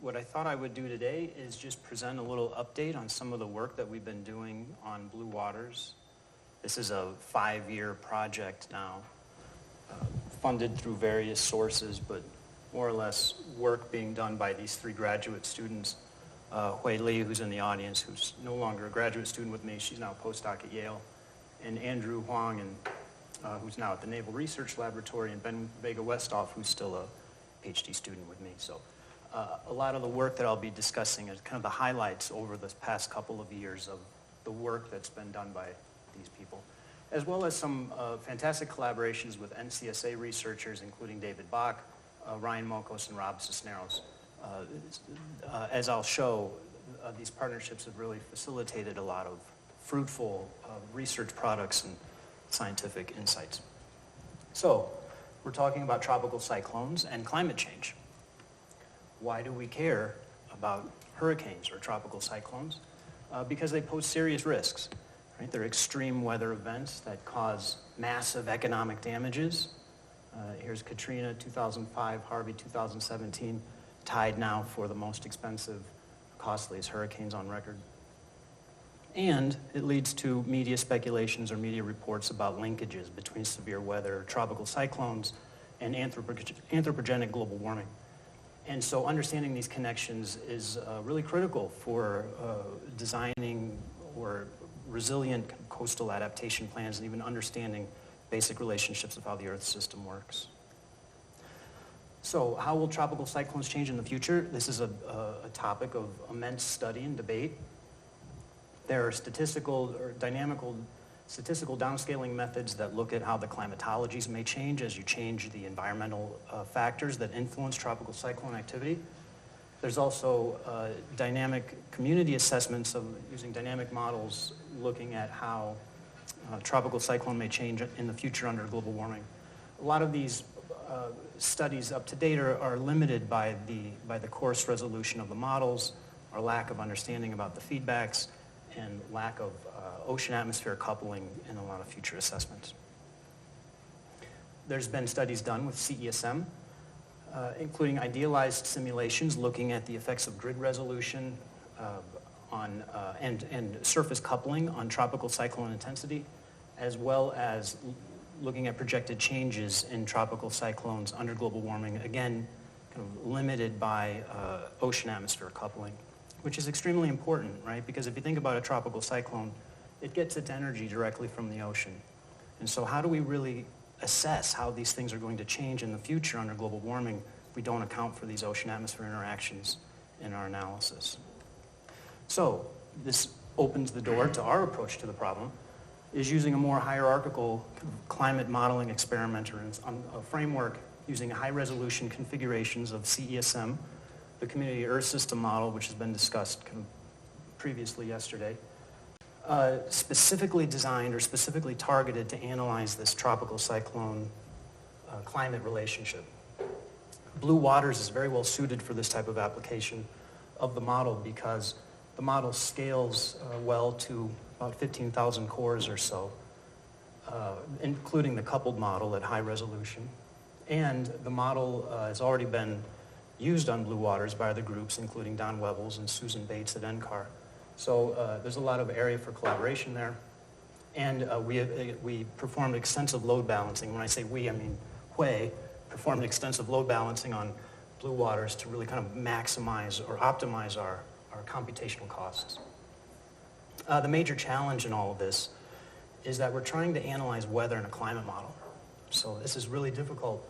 What I thought I would do today is just present a little update on some of the work that we've been doing on blue waters. This is a 5-year project now, funded through various sources, but more or less work being done by these 3 graduate students. Hui Li, who's in the audience, who's no longer a graduate student with me, she's now a postdoc at Yale, and Andrew Huang, who's now at the Naval Research Laboratory, and Ben Vega-Westhoff, who's still a PhD student with me. So a lot of the work that I'll be discussing is kind of the highlights over the past couple of years of the work that's been done by these people, as well as some fantastic collaborations with NCSA researchers, including David Bach, Ryan Mokos, and Rob Cisneros. As I'll show, these partnerships have really facilitated a lot of fruitful research products and scientific insights. So, we're talking about tropical cyclones and climate change. Why do we care about hurricanes or tropical cyclones? Because they pose serious risks. Right? They're extreme weather events that cause massive economic damages. Here's Katrina 2005, Harvey 2017, tied now for the most expensive, costliest hurricanes on record. And it leads to media speculations or media reports about linkages between severe weather, tropical cyclones, and anthropogenic global warming. And so understanding these connections is really critical for designing or resilient coastal adaptation plans and even understanding basic relationships of how the Earth system works. So how will tropical cyclones change in the future? This is a topic of immense study and debate. There are statistical downscaling methods that look at how the climatologies may change as you change the environmental factors that influence tropical cyclone activity. There's also dynamic community assessments of using dynamic models looking at how tropical cyclone may change in the future under global warming. A lot of these studies up to date are limited by the coarse resolution of the models, our lack of understanding about the feedbacks, and lack of ocean-atmosphere coupling in a lot of future assessments. There's been studies done with CESM, including idealized simulations looking at the effects of grid resolution and surface coupling on tropical cyclone intensity, as well as looking at projected changes in tropical cyclones under global warming, again, kind of limited by ocean-atmosphere coupling, which is extremely important, right? Because if you think about a tropical cyclone, it gets its energy directly from the ocean. And so how do we really assess how these things are going to change in the future under global warming if we don't account for these ocean-atmosphere interactions in our analysis? So this opens the door to our approach to the problem, is using a more hierarchical climate modeling experiment or a framework using high-resolution configurations of CESM, the Community Earth System model, which has been discussed kind of previously yesterday, specifically designed or specifically targeted to analyze this tropical cyclone climate relationship. Blue waters is very well suited for this type of application of the model because the model scales well to about 15,000 cores or so, including the coupled model at high resolution. And the model has already been used on blue waters by other groups, including Don Webbles and Susan Bates at NCAR. So there's a lot of area for collaboration there. And we performed extensive load balancing. When I say we, I mean Hui performed extensive load balancing on blue waters to really kind of maximize or optimize our computational costs. The major challenge in all of this is that we're trying to analyze weather in a climate model. So this is really difficult.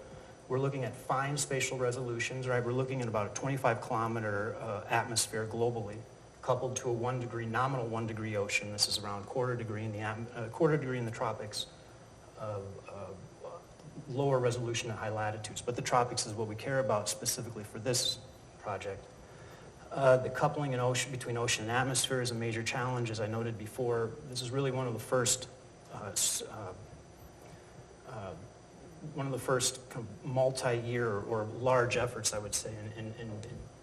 We're looking at fine spatial resolutions, right? We're looking at about a 25-kilometer atmosphere globally, coupled to a nominal 1 degree ocean. This is around quarter degree in the tropics, lower resolution at high latitudes. But the tropics is what we care about specifically for this project. The coupling between ocean and atmosphere is a major challenge, as I noted before. This is really one of the first kind of multi-year or large efforts, I would say, in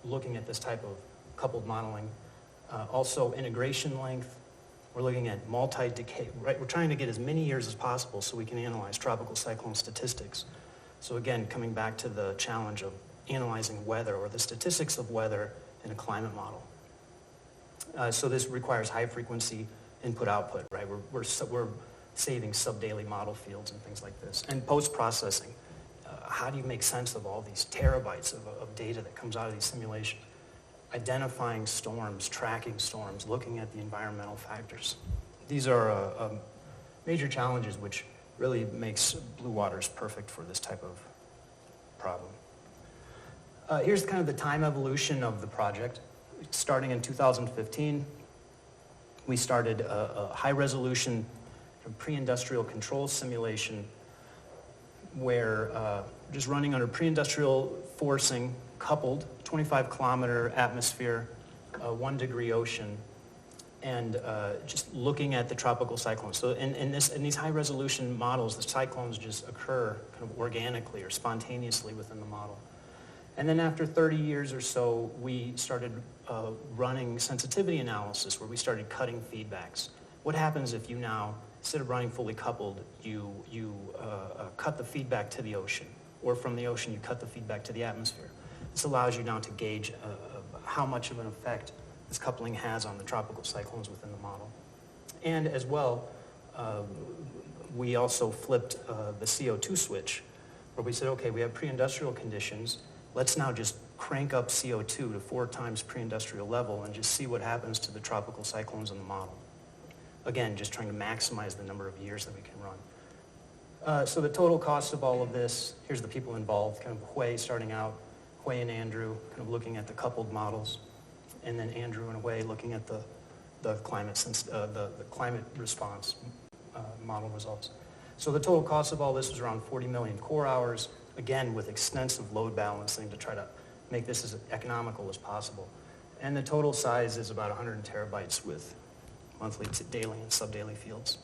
looking at this type of coupled modeling. Also, integration length. We're looking at multi-decade, right? We're trying to get as many years as possible so we can analyze tropical cyclone statistics. So again, coming back to the challenge of analyzing weather or the statistics of weather in a climate model. So this requires high-frequency input-output, right? We're saving sub-daily model fields and things like this. And post-processing, how do you make sense of all these terabytes of data that comes out of these simulations? Identifying storms, tracking storms, looking at the environmental factors. These are major challenges which really makes Blue Waters perfect for this type of problem. Here's kind of the time evolution of the project. Starting in 2015, we started a high-resolution pre-industrial control simulation where just running under pre-industrial forcing, coupled, 25-kilometer atmosphere, 1 degree ocean, and just looking at the tropical cyclones. So in these high-resolution models, the cyclones just occur kind of organically or spontaneously within the model. And then after 30 years or so, we started running sensitivity analysis where we started cutting feedbacks. What happens if you now, instead of running fully coupled, you cut the feedback to the ocean, or from the ocean you cut the feedback to the atmosphere? This allows you now to gauge how much of an effect this coupling has on the tropical cyclones within the model. And as well, we also flipped the CO2 switch, where we said, okay, we have pre-industrial conditions. Let's now just crank up CO2 to 4 times pre-industrial level and just see what happens to the tropical cyclones in the model. Again, just trying to maximize the number of years that we can run. So the total cost of all of this, here's the people involved, kind of Hui starting out, Hui and Andrew kind of looking at the coupled models, and then Andrew and Hui looking at the climate response model results. So the total cost of all this was around 40 million core hours, again with extensive load balancing to try to make this as economical as possible. And the total size is about 100 terabytes with monthly, daily, and sub-daily fields.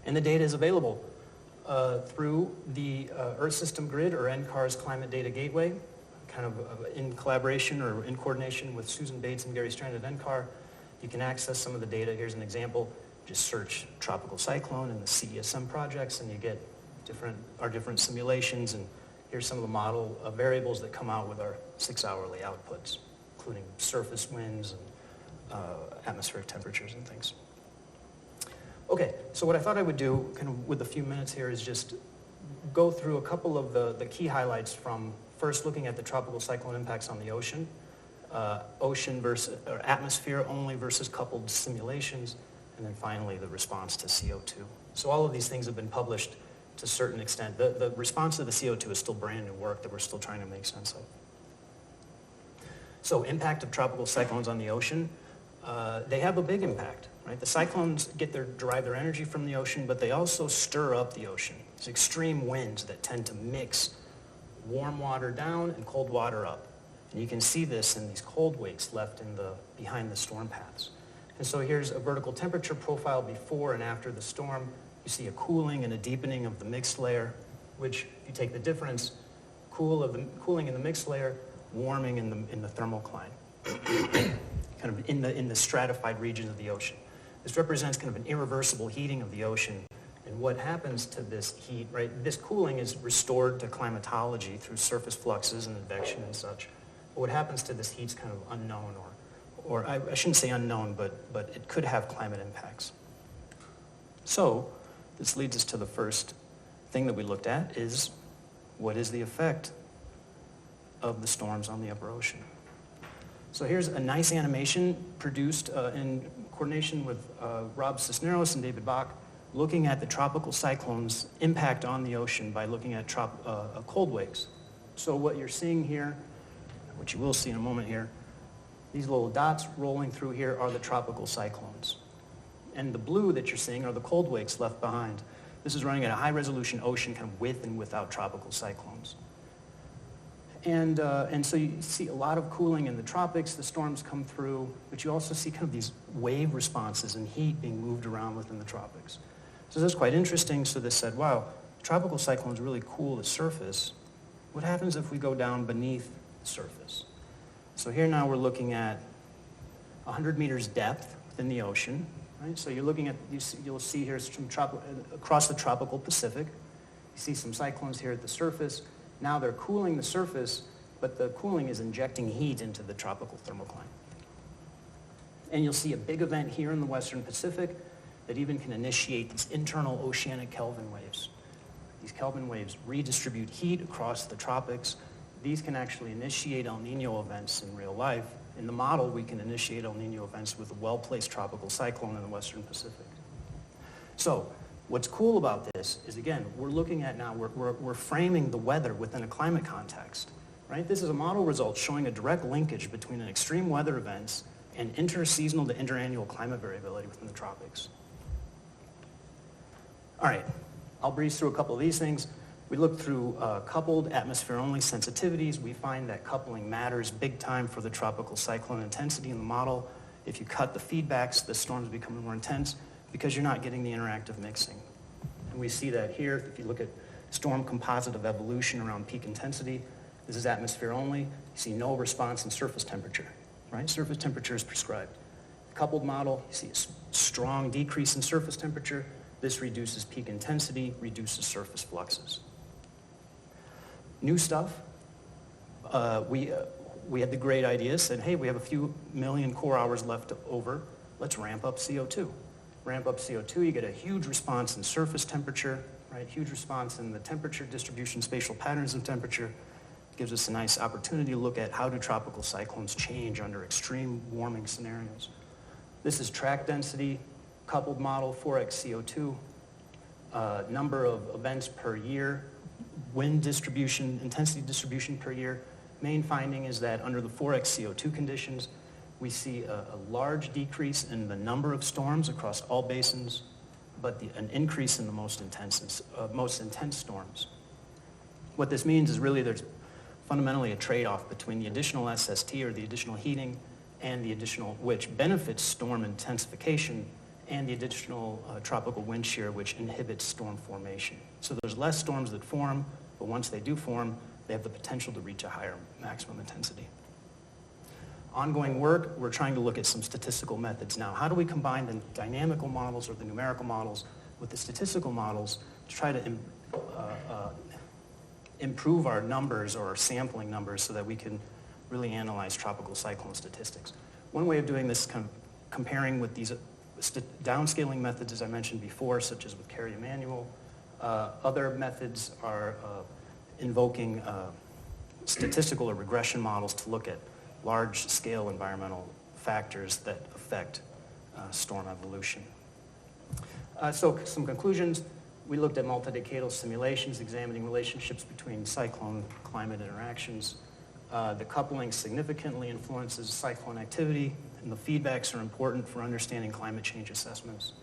And the data is available through the Earth System Grid or NCAR's Climate Data Gateway, kind of in collaboration or in coordination with Susan Bates and Gary Strand at NCAR. You can access some of the data. Here's an example. Just search tropical cyclone in the CESM projects and you get different simulations, and here's some of the model variables that come out with our 6-hourly outputs, including surface winds and atmospheric temperatures and things. Okay, so what I thought I would do, kind of with a few minutes here, is just go through a couple of the key highlights from first looking at the tropical cyclone impacts on the ocean, ocean versus or atmosphere only versus coupled simulations, and then finally the response to CO2. So all of these things have been published to a certain extent. The response to the CO2 is still brand new work that we're still trying to make sense of. So impact of tropical cyclones on the ocean, they have a big impact, right? The cyclones derive their energy from the ocean, but they also stir up the ocean. There's extreme winds that tend to mix warm water down and cold water up. And you can see this in these cold wakes left behind the storm paths. And so here's a vertical temperature profile before and after the storm. You see a cooling and a deepening of the mixed layer, which if you take the difference, cooling in the mixed layer, warming in the thermocline, kind of in the stratified regions of the ocean. This represents kind of an irreversible heating of the ocean. And what happens to this heat, right? This cooling is restored to climatology through surface fluxes and advection and such. But what happens to this heat's kind of unknown, or I shouldn't say unknown, but it could have climate impacts. So this leads us to the first thing that we looked at is, what is the effect of the storms on the upper ocean? So here's a nice animation produced in coordination with Rob Cisneros and David Bach, looking at the tropical cyclones' impact on the ocean by looking at cold wakes. So what you're seeing here, which you will see in a moment here, these little dots rolling through here are the tropical cyclones. And the blue that you're seeing are the cold wakes left behind. This is running at a high-resolution ocean, kind of with and without tropical cyclones. And so you see a lot of cooling in the tropics, the storms come through, but you also see kind of these wave responses and heat being moved around within the tropics. So that's quite interesting. So they said, wow, tropical cyclones really cool the surface. What happens if we go down beneath the surface? So here now we're looking at 100 meters depth within the ocean. Right? So you're looking at, you'll see here some across the tropical Pacific. You see some cyclones here at the surface. Now they're cooling the surface, but the cooling is injecting heat into the tropical thermocline. And you'll see a big event here in the Western Pacific that even can initiate these internal oceanic Kelvin waves. These Kelvin waves redistribute heat across the tropics. These can actually initiate El Nino events in real life. In the model, we can initiate El Nino events with a well-placed tropical cyclone in the Western Pacific. So what's cool about this is, again, we're looking at now, we're framing the weather within a climate context, right? This is a model result showing a direct linkage between an extreme weather events and interseasonal to interannual climate variability within the tropics. All right, I'll breeze through a couple of these things. We look through coupled atmosphere-only sensitivities. We find that coupling matters big time for the tropical cyclone intensity in the model. If you cut the feedbacks, the storms become more intense because you're not getting the interactive mixing. And we see that here. If you look at storm composite of evolution around peak intensity, this is atmosphere only. You see no response in surface temperature, right? Surface temperature is prescribed. Coupled model, you see a strong decrease in surface temperature. This reduces peak intensity, reduces surface fluxes. New stuff, we had the great idea, said, hey, we have a few million core hours left over. Let's ramp up CO2. Ramp up CO2, you get a huge response in surface temperature, right? Huge response in the temperature distribution, spatial patterns of temperature. Gives us a nice opportunity to look at how do tropical cyclones change under extreme warming scenarios. This is track density, coupled model, 4x CO2, number of events per year, wind distribution, intensity distribution per year. Main finding is that under the 4x CO2 conditions, we see a large decrease in the number of storms across all basins, but an increase in the most intense storms. What this means is really there's fundamentally a trade-off between the additional SST or the additional heating and the additional, which benefits storm intensification, and the additional tropical wind shear, which inhibits storm formation. So there's less storms that form, but once they do form, they have the potential to reach a higher maximum intensity. Ongoing work, we're trying to look at some statistical methods now. How do we combine the dynamical models or the numerical models with the statistical models to try to improve our numbers or our sampling numbers so that we can really analyze tropical cyclone statistics? One way of doing this is comparing with these downscaling methods, as I mentioned before, such as with Carey Emanuel. Other methods are invoking statistical or regression models to look at large-scale environmental factors that affect storm evolution. So some conclusions. We looked at multi-decadal simulations examining relationships between cyclone-climate interactions. The coupling significantly influences cyclone activity, and the feedbacks are important for understanding climate change assessments.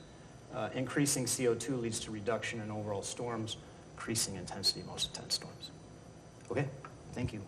Increasing CO2 leads to reduction in overall storms, increasing intensity of most intense storms. Okay, thank you.